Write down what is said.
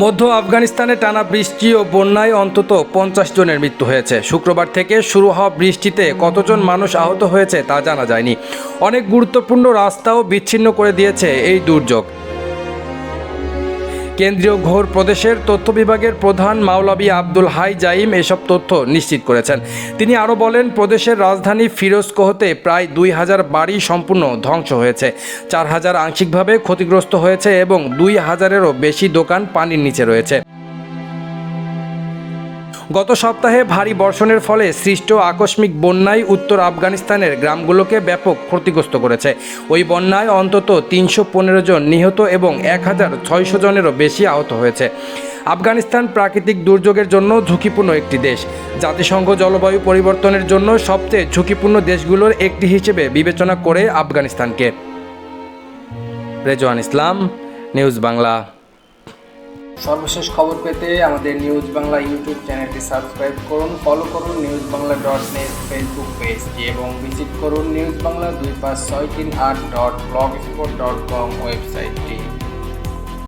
মধ্য আফগানিস্তানে টানা বৃষ্টি ও বন্যায় অন্তত 50 জনের মৃত্যু হয়েছে। শুক্রবার থেকে শুরু হওয়া বৃষ্টিতে কতজন মানুষ আহত হয়েছে তা জানা যায়নি। অনেক গুরুত্বপূর্ণ রাস্তাও বিচ্ছিন্ন করে দিয়েছে এই দুর্যোগ। কেন্দ্রীয় ঘোর প্রদেশের তথ্য বিভাগের প্রধান মাওলাবি আব্দুল হাই জাইম এসব তথ্য নিশ্চিত করেছেন। তিনি আরও বলেন, প্রদেশের রাজধানী ফিরোজকোহতে প্রায় 2000 বাড়ি সম্পূর্ণ ধ্বংস হয়েছে, 4000 আংশিকভাবে ক্ষতিগ্রস্ত হয়েছে এবং 2000-এরও বেশি দোকান পানির নিচে রয়েছে। গত সপ্তাহে ভারী বর্ষণের ফলে সৃষ্ট আকস্মিক বন্যায় উত্তর আফগানিস্তানের গ্রামগুলোকে ব্যাপক ক্ষতিগ্রস্ত করেছে। ওই বন্যায় অন্তত 315 জন নিহত এবং 1600 জনেরও বেশি আহত হয়েছে। আফগানিস্তান প্রাকৃতিক দুর্যোগের জন্য ঝুঁকিপূর্ণ একটি দেশ। জাতিসংঘ জলবায়ু পরিবর্তনের জন্য সবচেয়ে ঝুঁকিপূর্ণ দেশগুলোর একটি হিসেবে বিবেচনা করে আফগানিস্তানকে। রেজওয়ান ইসলাম, নিউজ বাংলা। সর্বশেষ খবর পেতে আমাদের নিউজ বাংলা ইউটিউব চ্যানেলটি সাবস্ক্রাইব করুন, ফলো করুন newsbangla.net ফেসবুক পেজটি এবং ভিজিট করুন newsbangla2563.blogspot.com ওয়েবসাইটটি।